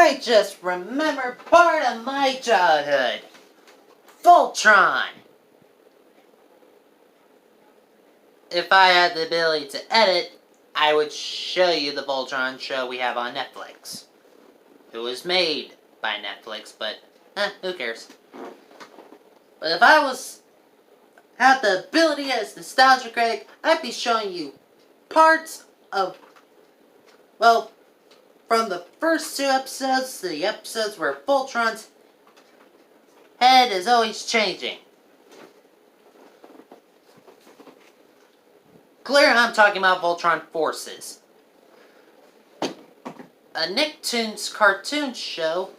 I just remembered part of my childhood. Voltron. If I had the ability to edit, I would show you the Voltron show we have on Netflix. It was made by Netflix, but who cares? But if I had the ability as nostalgia critic, I'd be showing you parts of, well, from the first 2 episodes to the episodes where Voltron's head is always changing. Clear, I'm talking about Voltron Forces. A Nicktoons cartoon show,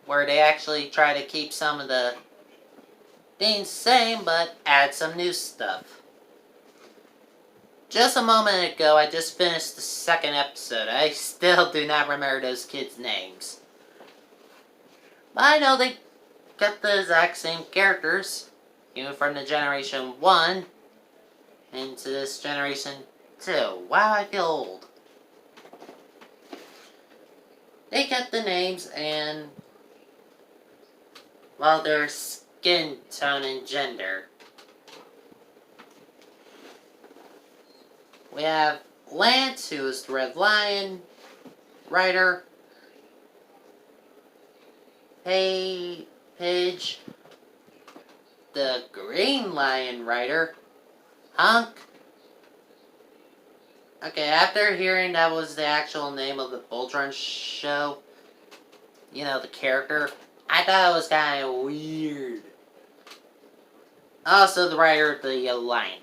where they actually try to keep some of the things the same, but add some new stuff. Just a moment ago, I just finished the 2nd episode. I still do not remember those kids' names. But I know they got the exact same characters, even from the Generation 1 into this Generation 2. Wow, I feel old. They get the names and, well, their skin tone and gender. We have Lance, who is the Red Lion rider. Paige, the Green Lion rider. Hunk. Okay, after hearing that was the actual name of the Voltron show, the character, I thought it was kind of weird. Also, the rider of the Yellow Lion.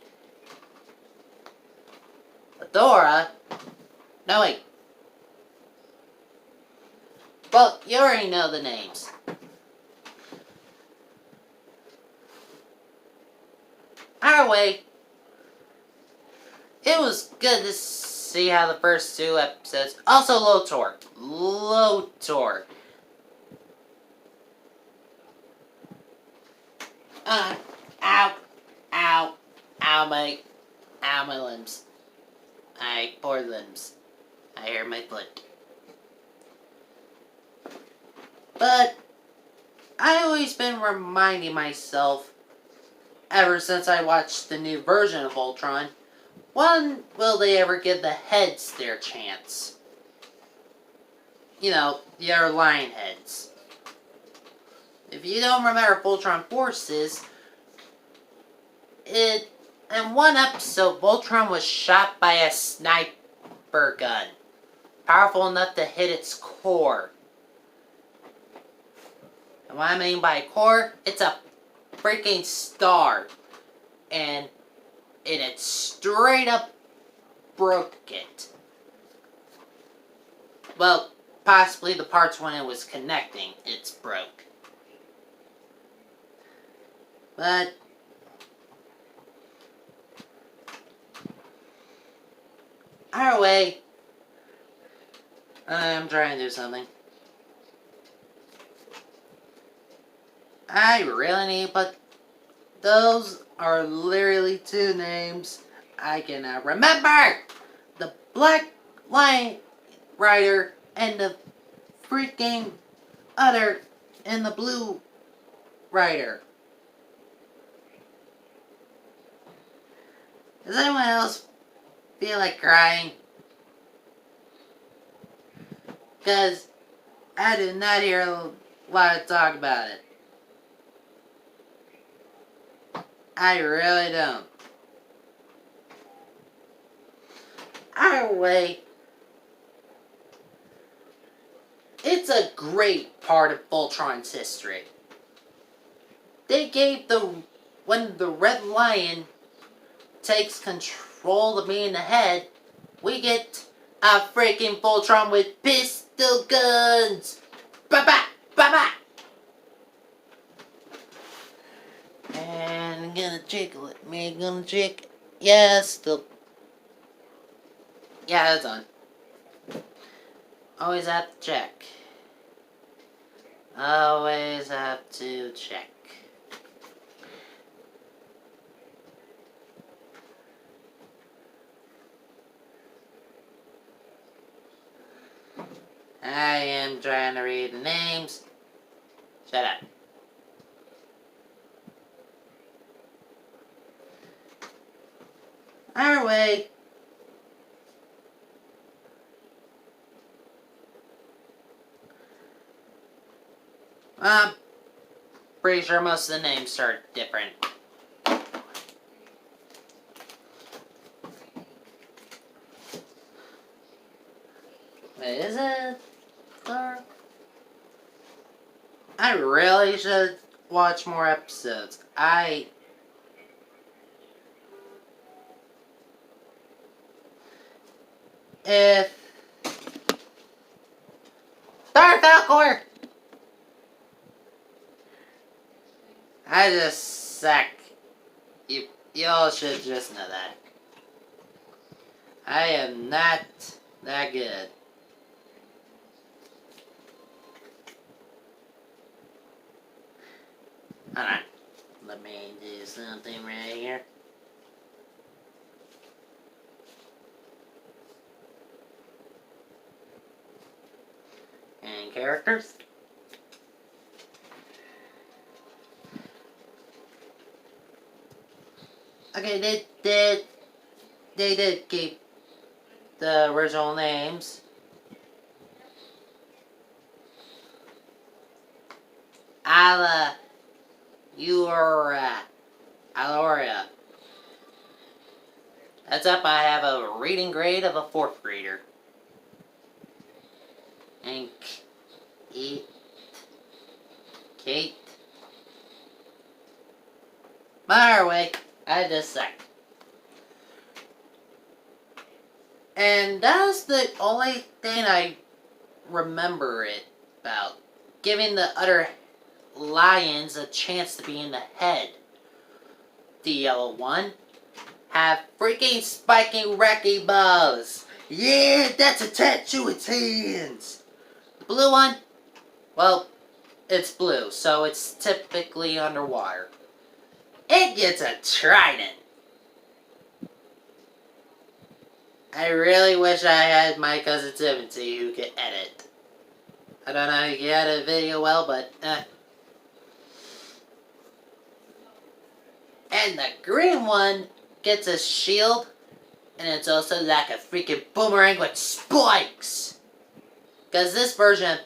Adora? No, wait. Well, you already know the names. Either way, it was good to see how the first 2 episodes... Also, Lotor. Ow, my limbs. Poor limbs. I hurt my foot. But, I've always been reminding myself, ever since I watched the new version of Voltron, when will they ever give the heads their chance? The other lion heads. If you don't remember Voltron Forces, in one episode, Voltron was shot by a sniper gun, powerful enough to hit its core. And what I mean by core, it's a freaking star. And it straight up broke it. Well, possibly the parts when it was connecting, it's broke. But either way, I'm trying to do something. I really need to put... Those are literally 2 names I cannot remember! The Black Lion Rider and the freaking other and the Blue Rider. Does anyone else feel like crying? Because I did not hear a lot of talk about it. I really don't. Either way, it's a great part of Voltron's history. They gave when the Red Lion takes control of me in the head, we get a freaking Voltron with pistol guns! Ba-ba! Ba-ba! And I'm gonna jiggle it. Yeah, still. Yeah, that's on. Always have to check. Always have to check. I am trying to read the names. Shut up. Our way. I'm pretty sure most of the names are different. Wait, is it? I really should watch more episodes. If Dark Falcor! I just suck. Y'all should just know that. I am not that good. Hold on. Let me do something right here. And characters. Okay, they did keep the original names. Aloria. Heads up, I have a reading grade of a 4th grader. And Kate. By the way, I just suck. And that's the only thing I remember it about. Giving the other lions a chance to be in the head. The yellow one have freaking spiky wrecky bows. Yeah, that's a tattoo its hands. The blue one, well, it's blue, so it's typically underwater. It gets a trident. I really wish I had my cousin Timothy who could edit. I don't know if he can edit a video well, but And the green one gets a shield, and it's also like a freaking boomerang with spikes. Because this version of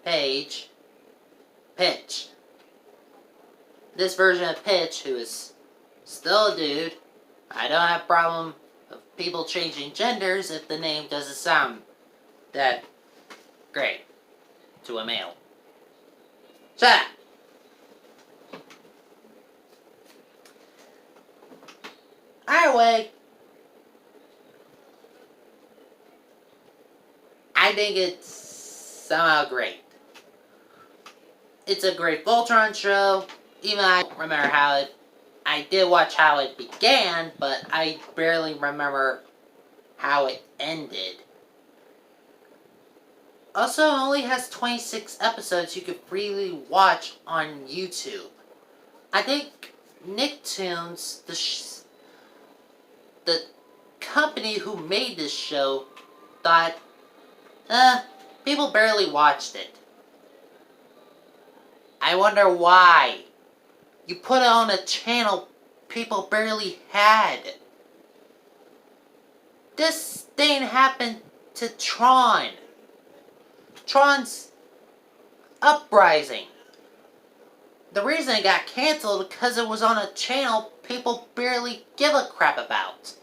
Pitch, this version of Pitch, who is still a dude, I don't have a problem of people changing genders if the name doesn't sound that great to a male. Shut up! Either way, I think it's somehow great. It's a great Voltron show. Even I don't remember how it... I did watch how it began, but I barely remember how it ended. Also, it only has 26 episodes you could freely watch on YouTube. I think Nicktoons, the company who made this show, thought, people barely watched it. I wonder why. You put it on a channel people barely had. This thing happened to Tron. Tron's Uprising. The reason it got canceled because it was on a channel people barely give a crap about.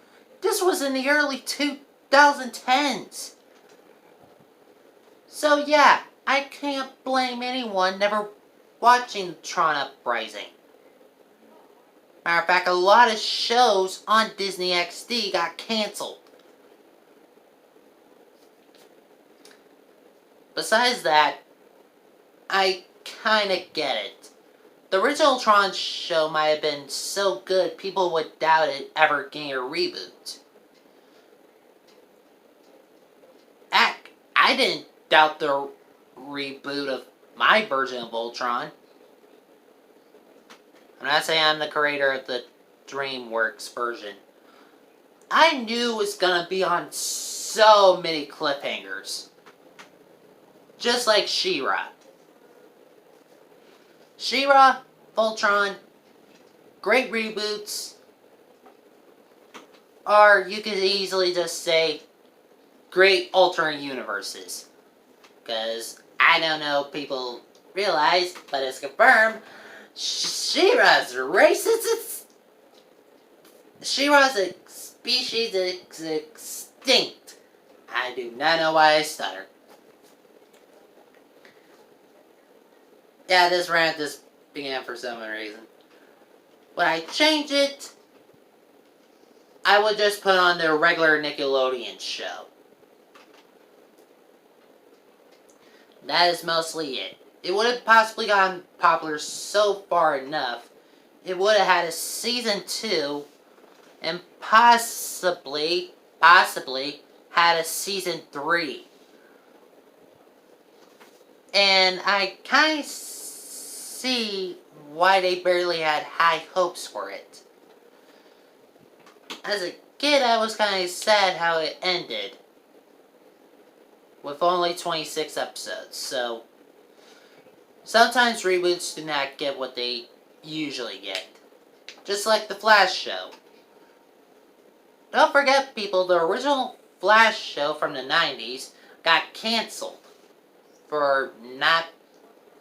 This was in the early 2010s. So yeah, I can't blame anyone never watching Tron Uprising. Matter of fact, a lot of shows on Disney XD got canceled. Besides that, I kinda get it. The original Tron show might have been so good people would doubt it ever getting a reboot. Heck, I didn't doubt the reboot of my version of Voltron. I'm not saying I'm the creator of the DreamWorks version. I knew it was gonna be on so many cliffhangers. Just like She-Ra. She-Ra, Voltron, great reboots, or you could easily just say great alternate universes. Because I don't know if people realize, but it's confirmed, She-Ra's racist. She-Ra's a species is extinct. I do not know why I stutter. Yeah, this rant just began for some reason. When I change it, I would just put on the regular Nickelodeon show. That is mostly it. It would have possibly gotten popular so far enough. It would have had a season 2 and possibly had a season 3. And I kind of see why they barely had high hopes for it. As a kid, I was kind of sad how it ended. With only 26 episodes, so sometimes reboots do not get what they usually get. Just like the Flash show. Don't forget, people, the original Flash show from the 90s got cancelled for not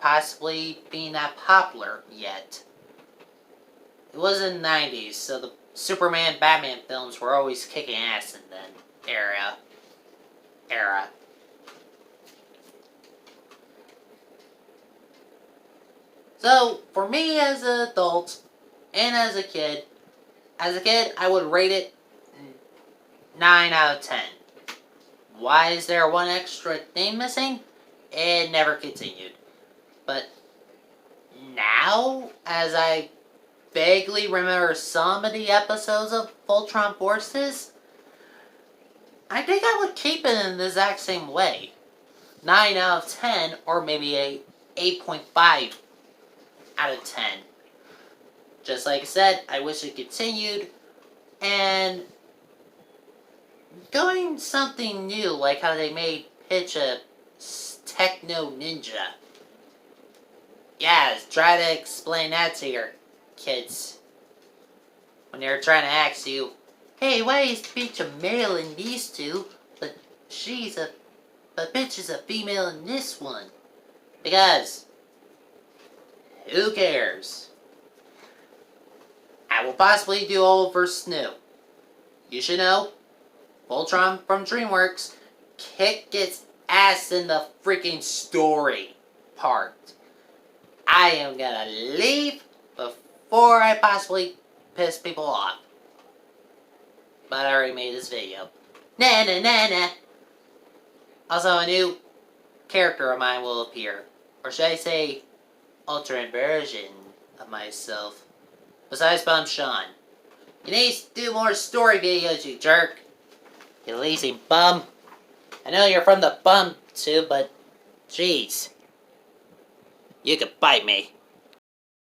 possibly being that popular yet. It was in the 90s, so the Superman, Batman films were always kicking ass in that era. So, for me as an adult, and as a kid, I would rate it 9 out of 10. Why is there one extra thing missing? It never continued. But now, as I vaguely remember some of the episodes of Voltron Forces, I think I would keep it in the exact same way. 9 out of 10, or maybe a 8.5 out of 10. Just like I said, I wish it continued, and going something new, like how they made Pitch a Techno Ninja. Yeah, try to explain that to your kids when they're trying to ask you, hey, why is Pitch a male in these two, but Pitch is a female in this one? Because who cares? I will possibly do old versus new. You should know, Voltron from DreamWorks gets ass in the freaking story part. I am gonna leave before I possibly piss people off. But I already made this video. Nah. Also, a new character of mine will appear. Or should I say, alternate version of myself. Besides Bum Sean. You need to do more story videos, you jerk. You lazy bum. I know you're from the bum too, but jeez. You could bite me.